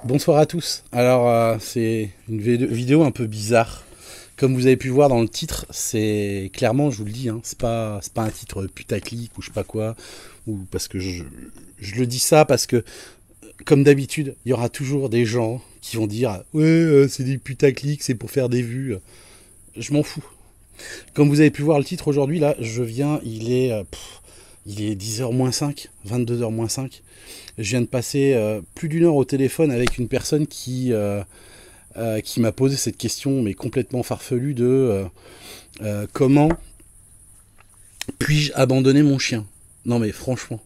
Bonsoir à tous. Alors, c'est une vidéo un peu bizarre. Comme vous avez pu voir dans le titre, c'est clairement, je vous le dis, hein, c'est pas un titre putaclic ou je sais pas quoi, ou parce que je le dis ça parce que, comme d'habitude, il y aura toujours des gens qui vont dire ouais, c'est des putaclics, c'est pour faire des vues. Je m'en fous. Comme vous avez pu voir le titre aujourd'hui, là, je viens, il est 10h moins 5, 22h moins 5. Je viens de passer plus d'une heure au téléphone avec une personne qui m'a posé cette question, mais complètement farfelue, de comment puis-je abandonner mon chien. Non mais franchement,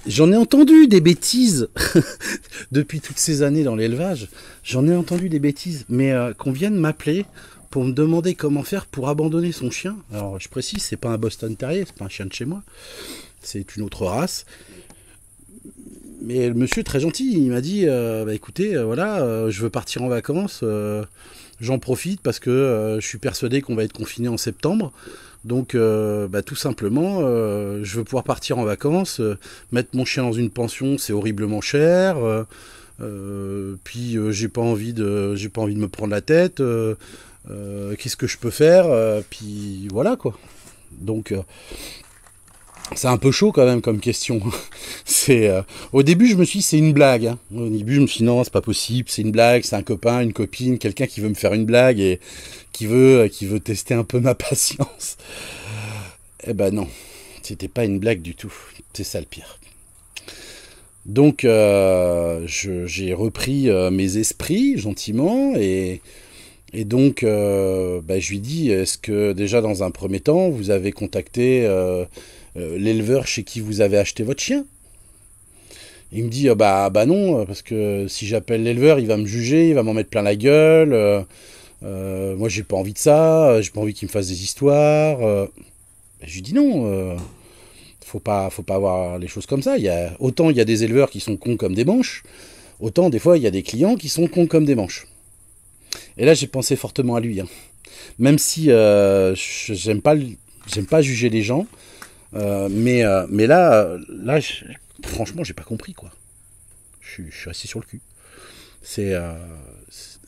j'en ai entendu des bêtises depuis toutes ces années dans l'élevage. J'en ai entendu des bêtises, mais qu'on vienne m'appeler pour me demander comment faire pour abandonner son chien. Alors je précise, c'est pas un Boston Terrier, c'est pas un chien de chez moi, c'est une autre race. Mais le monsieur très gentil, il m'a dit bah écoutez, voilà, je veux partir en vacances, j'en profite parce que je suis persuadé qu'on va être confiné en septembre. Donc bah, tout simplement, je veux pouvoir partir en vacances, mettre mon chien dans une pension, c'est horriblement cher. Puis j'ai pas envie de me prendre la tête. Qu'est-ce que je peux faire, puis voilà quoi. Donc c'est un peu chaud quand même comme question. C'est au début je me suis dit c'est une blague. Hein. Au début je me suis dit non c'est pas possible, c'est une blague, c'est un copain, une copine, quelqu'un qui veut me faire une blague et qui veut tester un peu ma patience. Eh ben non, c'était pas une blague du tout. C'est ça le pire. Donc j'ai repris mes esprits gentiment et donc bah, je lui dis est-ce que déjà dans un premier temps vous avez contacté l'éleveur chez qui vous avez acheté votre chien. Il me dit bah non parce que si j'appelle l'éleveur il va me juger, il va m'en mettre plein la gueule. Moi j'ai pas envie de ça, j'ai pas envie qu'il me fasse des histoires. Je lui dis non, faut pas avoir les choses comme ça. Autant il y a des éleveurs qui sont cons comme des manches, autant des fois il y a des clients qui sont cons comme des manches. Et là j'ai pensé fortement à lui, hein. Même si j'aime pas juger les gens. Mais franchement, j'ai pas compris quoi. Je suis resté sur le cul. C'est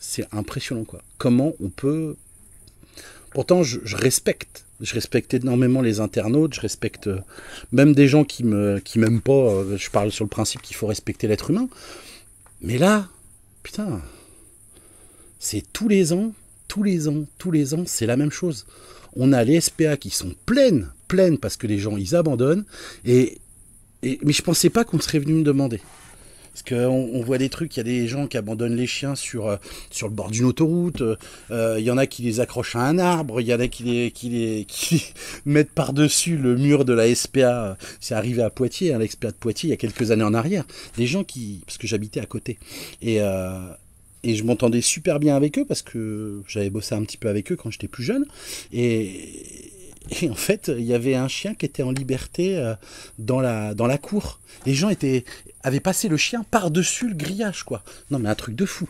c'est impressionnant quoi. Comment on peut. Pourtant, je respecte énormément les internautes. Je respecte même des gens qui m'aiment pas. Je parle sur le principe qu'il faut respecter l'être humain. Mais là, putain, c'est tous les ans, c'est la même chose. On a les SPA qui sont pleines parce que les gens ils abandonnent. Mais je pensais pas qu'on serait venu me demander. Parce qu'on voit des trucs, il y a des gens qui abandonnent les chiens sur le bord d'une autoroute, il y en a qui les accrochent à un arbre, il y en a qui mettent par-dessus le mur de la SPA. C'est arrivé à Poitiers, hein, la SPA de Poitiers, il y a quelques années en arrière. Des gens qui... Parce que j'habitais à côté. Et je m'entendais super bien avec eux parce que j'avais bossé un petit peu avec eux quand j'étais plus jeune. Et en fait, il y avait un chien qui était en liberté dans la cour. Les gens avaient passé le chien par-dessus le grillage, quoi. Non, mais un truc de fou.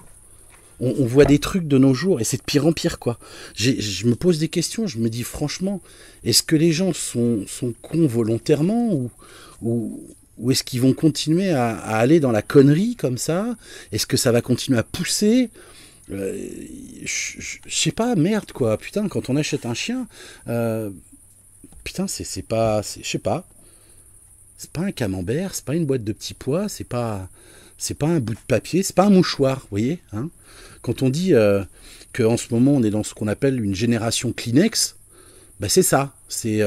On voit des trucs de nos jours et c'est de pire en pire, quoi. Je me pose des questions, je me dis franchement, est-ce que les gens sont cons volontairement ou est-ce qu'ils vont continuer à aller dans la connerie comme ça? Est-ce que ça va continuer à pousser? Je sais pas, merde quoi. Putain, quand on achète un chien, putain, c'est pas, je sais pas, c'est pas un camembert, c'est pas une boîte de petits pois, c'est pas un bout de papier, c'est pas un mouchoir, vous voyez, hein. Quand on dit qu'en ce moment on est dans ce qu'on appelle une génération Kleenex, bah c'est ça, c'est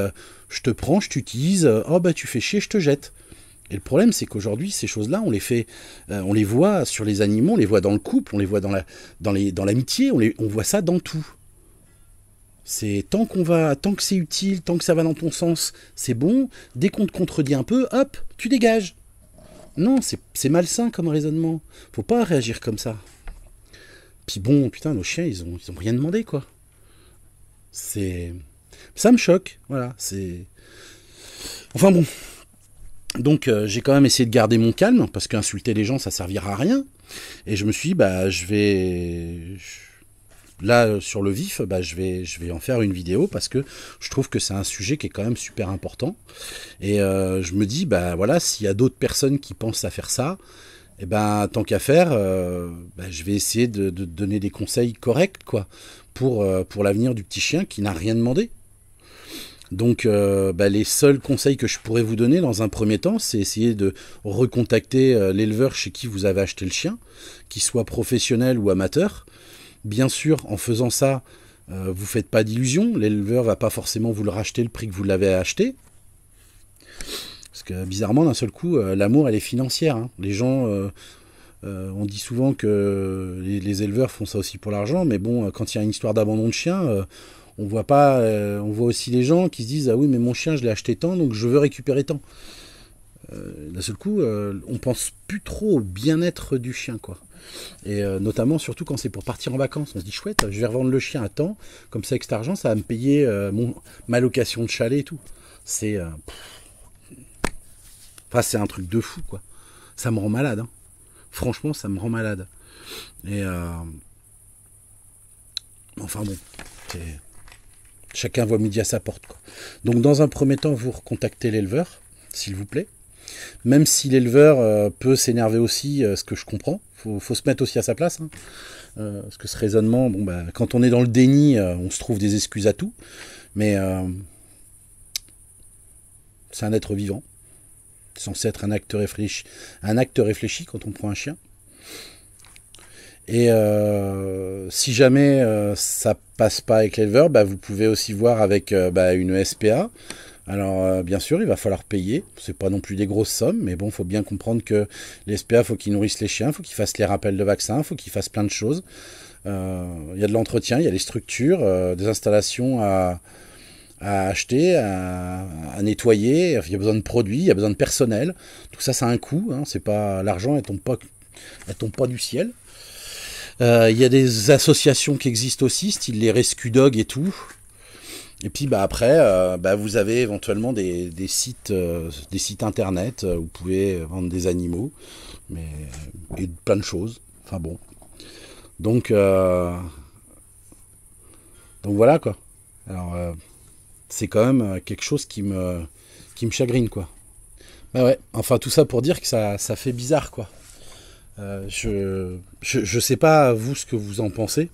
je te prends, je t'utilise, oh bah tu fais chier, je te jette. Et le problème, c'est qu'aujourd'hui, ces choses-là, on les voit sur les animaux, on les voit dans le couple, on les voit dans l'amitié, on voit ça dans tout. C'est tant que c'est utile, tant que ça va dans ton sens, c'est bon. Dès qu'on te contredit un peu, hop, tu dégages. Non, c'est malsain comme raisonnement. Faut pas réagir comme ça. Puis bon, putain, nos chiens, ils ont rien demandé, quoi. C'est, ça me choque, voilà. Enfin bon. Donc j'ai quand même essayé de garder mon calme parce qu'insulter les gens ça servira à rien. Et je me suis dit bah là sur le vif bah je vais en faire une vidéo parce que je trouve que c'est un sujet qui est quand même super important. Et je me dis bah voilà s'il y a d'autres personnes qui pensent à faire ça, Et ben, tant qu'à faire, je vais essayer de donner des conseils corrects, quoi, pour l'avenir du petit chien qui n'a rien demandé. Donc, les seuls conseils que je pourrais vous donner dans un premier temps, c'est essayer de recontacter l'éleveur chez qui vous avez acheté le chien, qu'il soit professionnel ou amateur. Bien sûr, en faisant ça, vous faites pas d'illusions. L'éleveur va pas forcément vous le racheter le prix que vous l'avez acheté. Parce que bizarrement, d'un seul coup, l'amour, elle est financière. Hein. Les gens, on dit souvent que les éleveurs font ça aussi pour l'argent, mais bon, quand il y a une histoire d'abandon de chien, on voit pas, on voit aussi les gens qui se disent ah oui, mais mon chien, je l'ai acheté tant, donc je veux récupérer tant. D'un seul coup, on pense plus trop au bien-être du chien, quoi. Et notamment, surtout quand c'est pour partir en vacances, on se dit chouette, je vais revendre le chien à temps, comme ça avec cet argent, ça va me payer ma location de chalet et tout. C'est c'est un truc de fou, quoi. Ça me rend malade, hein. Franchement, ça me rend malade. Et enfin bon, chacun voit midi à sa porte, quoi. Donc dans un premier temps, vous recontactez l'éleveur, s'il vous plaît. Même si l'éleveur peut s'énerver aussi, ce que je comprends, faut se mettre aussi à sa place. Hein. Parce que ce raisonnement, quand on est dans le déni, on se trouve des excuses à tout. Mais c'est un être vivant. C'est censé être un acte réfléchi quand on prend un chien. Et si jamais ça passe pas avec l'éleveur, vous pouvez aussi voir avec une SPA. Alors bien sûr, il va falloir payer. C'est pas non plus des grosses sommes, mais bon, faut bien comprendre que les SPA, faut qu'ils nourrissent les chiens, faut qu'ils fassent les rappels de vaccins, faut qu'ils fassent plein de choses. Il y a de l'entretien, il y a des structures, des installations à acheter, à nettoyer. Il y a besoin de produits, il y a besoin de personnel. Tout ça, ça a un coût. Hein. C'est pas l'argent, elle tombe pas du ciel. Il y a des associations qui existent aussi, style les Rescue Dog et tout. Et puis après, vous avez éventuellement des sites internet où vous pouvez vendre des animaux, et plein de choses. Enfin bon. Donc voilà, quoi. Alors c'est quand même quelque chose qui me chagrine, quoi. Ouais. Enfin tout ça pour dire que ça fait bizarre, quoi. Je sais pas vous ce que vous en pensez.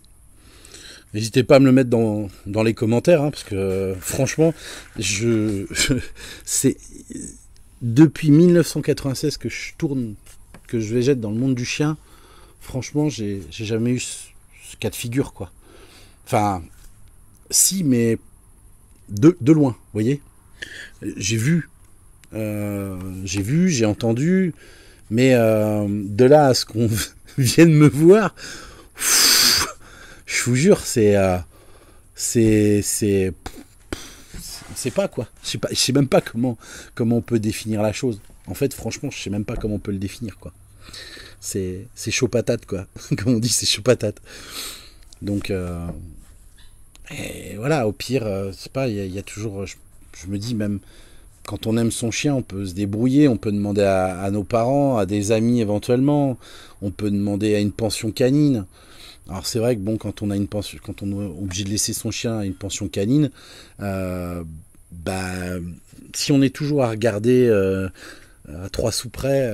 N'hésitez pas à me le mettre dans les commentaires, hein, parce que franchement, c'est depuis 1996 que je végète dans le monde du chien. Franchement, j'ai jamais eu ce cas de figure, quoi. Enfin, si, mais de loin, vous voyez. J'ai vu, j'ai entendu, mais de là à ce qu'on vienne me voir, je vous jure, c'est pas, quoi. Je sais même pas comment on peut définir la chose. En fait, franchement, je sais même pas comment on peut le définir, quoi. C'est chaud patate, quoi. Comme on dit, c'est chaud patate. Donc et voilà, au pire, c'est pas, il y a toujours, je me dis, même quand on aime son chien, on peut se débrouiller, on peut demander à nos parents, à des amis éventuellement, on peut demander à une pension canine. Alors c'est vrai que bon, quand on est obligé de laisser son chien à une pension canine, si on est toujours à regarder à 3 sous près,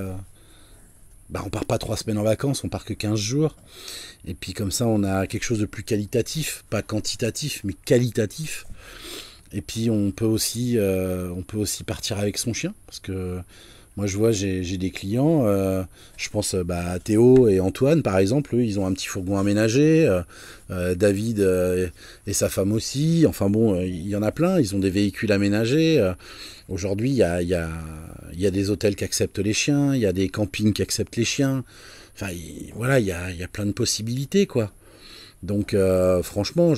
on part pas 3 semaines en vacances, on part que 15 jours. Et puis comme ça, on a quelque chose de plus qualitatif, pas quantitatif, mais qualitatif. Et puis on peut aussi partir avec son chien, parce que moi je vois, j'ai des clients, je pense à Théo et Antoine par exemple, eux ils ont un petit fourgon aménagé, David et sa femme aussi, enfin bon, il y en a plein, ils ont des véhicules aménagés. Aujourd'hui il y a des hôtels qui acceptent les chiens, il y a des campings qui acceptent les chiens, enfin voilà, il y a plein de possibilités, quoi. Donc franchement,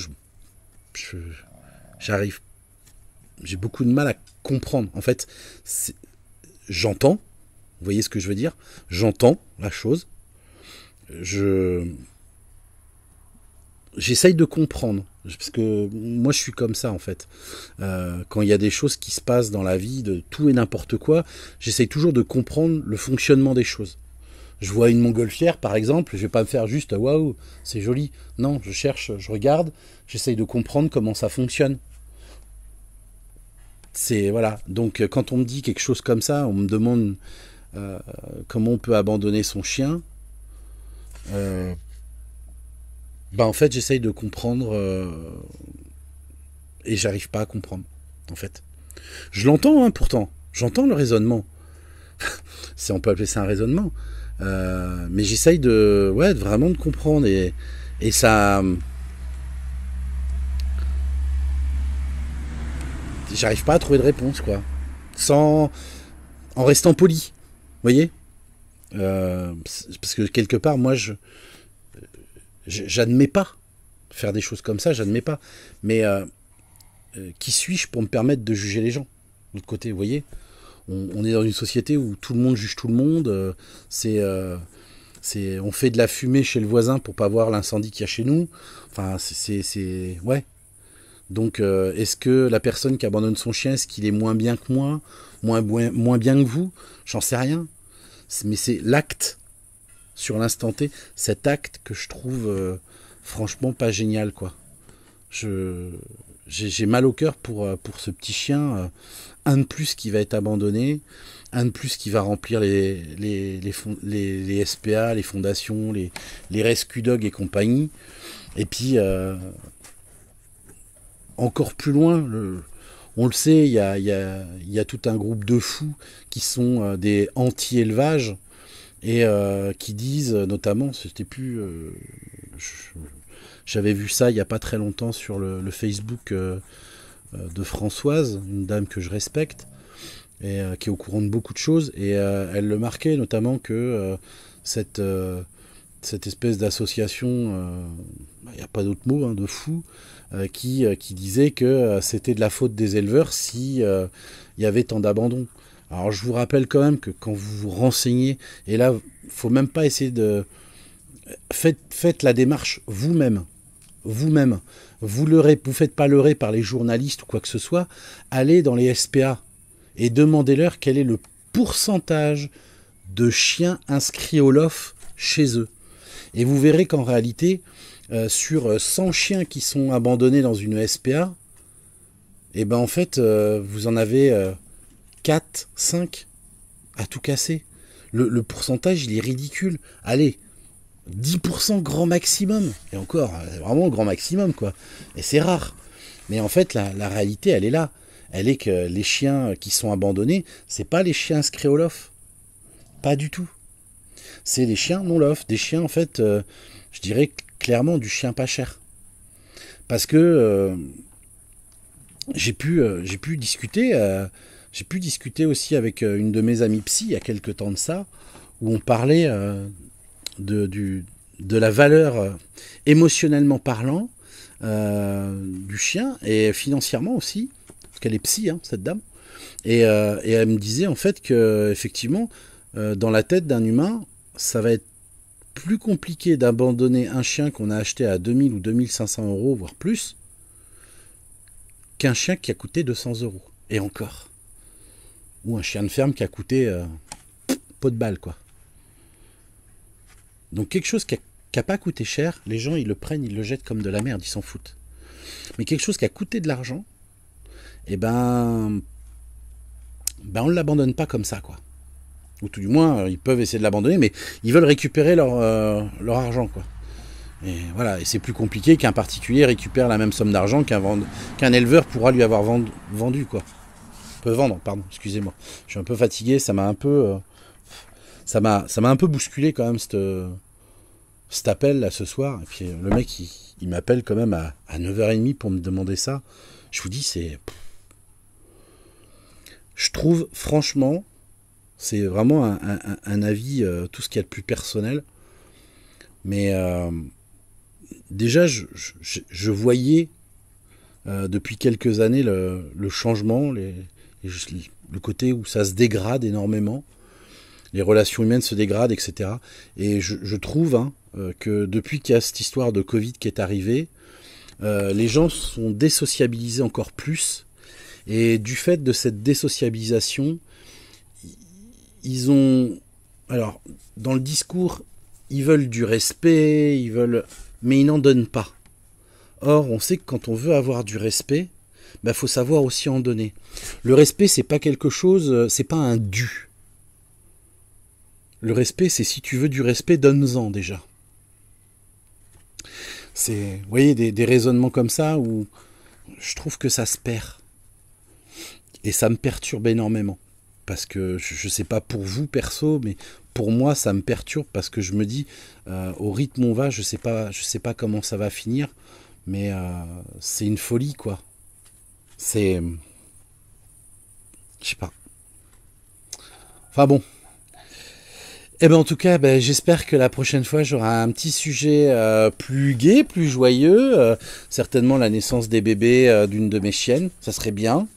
j'ai beaucoup de mal à comprendre. En fait, j'entends, vous voyez ce que je veux dire? J'entends la chose. J'essaye de comprendre. Parce que moi, je suis comme ça, en fait. Quand il y a des choses qui se passent dans la vie, de tout et n'importe quoi, j'essaye toujours de comprendre le fonctionnement des choses. Je vois une montgolfière, par exemple, je vais pas me faire juste « waouh, c'est joli ». Non, je cherche, je regarde, j'essaye de comprendre comment ça fonctionne. Voilà. Donc quand on me dit quelque chose comme ça, on me demande comment on peut abandonner son chien. En fait, j'essaye de comprendre et j'arrive pas à comprendre, en fait. Je l'entends, hein, pourtant. J'entends le raisonnement. Si on peut appeler ça un raisonnement. Mais j'essaye vraiment de comprendre. Et ça... J'arrive pas à trouver de réponse, quoi. En restant poli. Vous voyez parce que quelque part, moi, j'admets pas faire des choses comme ça, j'admets pas. Mais qui suis-je pour me permettre de juger les gens? De l'autre côté, vous voyez, on est dans une société où tout le monde juge tout le monde. On fait de la fumée chez le voisin pour pas voir l'incendie qu'il y a chez nous. Enfin, ouais. Donc, est-ce que la personne qui abandonne son chien, est-ce qu'il est moins bien que moi, moins bien que vous? J'en sais rien. Mais c'est l'acte, sur l'instant T, cet acte que je trouve franchement pas génial, quoi. J'ai mal au cœur pour ce petit chien, un de plus qui va être abandonné, un de plus qui va remplir les SPA, les fondations, les Rescue Dog et compagnie. Et puis, encore plus loin, on le sait, il y a tout un groupe de fous qui sont des anti-élevage et qui disent, notamment, j'avais vu ça il n'y a pas très longtemps sur le Facebook de Françoise, une dame que je respecte, et qui est au courant de beaucoup de choses, et elle le marquait notamment que cette espèce d'association, il n'y a pas d'autre mot, hein, de fous, qui disait que c'était de la faute des éleveurs si il y avait tant d'abandon. Alors je vous rappelle quand même que quand vous vous renseignez, et là, faut même pas essayer de... Faites la démarche vous-même. Vous-même. Vous faites pas leurrer par les journalistes ou quoi que ce soit. Allez dans les SPA et demandez-leur quel est le pourcentage de chiens inscrits au LOF chez eux. Et vous verrez qu'en réalité, sur 100 chiens qui sont abandonnés dans une SPA, et en fait, vous en avez 4, 5 à tout casser. Le pourcentage, il est ridicule. Allez, 10% grand maximum. Et encore, vraiment grand maximum, quoi. Et c'est rare. Mais en fait, la réalité, elle est là. Elle est que les chiens qui sont abandonnés, c'est pas les chiens inscrits au LOF. Pas du tout. C'est les chiens non LOF. Des chiens, en fait, je dirais clairement du chien pas cher. Parce que j'ai pu discuter aussi avec une de mes amies psy il y a quelques temps de ça, où on parlait de la valeur émotionnellement parlant du chien et financièrement aussi, parce qu'elle est psy, hein, cette dame, et elle me disait en fait que effectivement dans la tête d'un humain, ça va être plus compliqué d'abandonner un chien qu'on a acheté à 2000 ou 2500 euros, voire plus, qu'un chien qui a coûté 200 euros. Et encore. Ou un chien de ferme qui a coûté pot de balle, quoi. Donc quelque chose qui n'a pas coûté cher, les gens ils le prennent, ils le jettent comme de la merde, ils s'en foutent. Mais quelque chose qui a coûté de l'argent, on ne l'abandonne pas comme ça, quoi. Ou tout du moins, ils peuvent essayer de l'abandonner, mais ils veulent récupérer leur argent, quoi. Et voilà, et c'est plus compliqué qu'un particulier récupère la même somme d'argent qu'un éleveur pourra lui avoir vendu, quoi. Peut vendre, pardon, excusez-moi. Je suis un peu fatigué, ça m'a un peu bousculé quand même cet appel là ce soir. Et puis le mec il m'appelle quand même à 9h30 pour me demander ça. Je vous dis, je trouve franchement, c'est vraiment un avis, tout ce qu'il y a de plus personnel. Mais déjà, je voyais depuis quelques années le changement, le côté où ça se dégrade énormément, les relations humaines se dégradent, etc. Et je trouve que depuis qu'il y a cette histoire de Covid qui est arrivée, les gens sont désociabilisés encore plus. Et du fait de cette désociabilisation, ils ont... Alors, dans le discours, ils veulent du respect, mais ils n'en donnent pas. Or, on sait que quand on veut avoir du respect, faut savoir aussi en donner. Le respect, c'est pas quelque chose, c'est pas un dû. Le respect, c'est si tu veux du respect, donne-en déjà. C'est, vous voyez, des raisonnements comme ça où je trouve que ça se perd. Et ça me perturbe énormément. Parce que je sais pas pour vous perso, mais pour moi ça me perturbe parce que je me dis au rythme où on va, je sais pas comment ça va finir, mais c'est une folie quoi. C'est, je sais pas. Enfin bon. Eh ben en tout cas, ben, j'espère que la prochaine fois j'aurai un petit sujet plus gai, plus joyeux. Certainement la naissance des bébés d'une de mes chiennes, ça serait bien.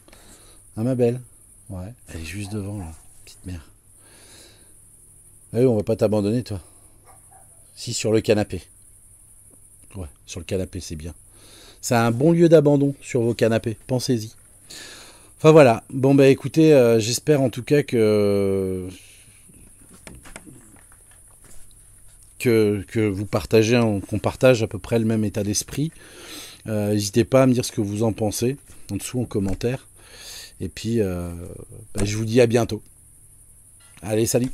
Hein ma belle? Ouais, elle est juste devant là, petite mère. Ah oui, on va pas t'abandonner toi. Si sur le canapé. Ouais, sur le canapé c'est bien. C'est un bon lieu d'abandon sur vos canapés, pensez-y. Enfin voilà, bon bah écoutez, j'espère en tout cas que vous partagez, qu'on partage à peu près le même état d'esprit. N'hésitez pas à me dire ce que vous en pensez en dessous en commentaire. Et puis, bah, je vous dis à bientôt. Allez, salut!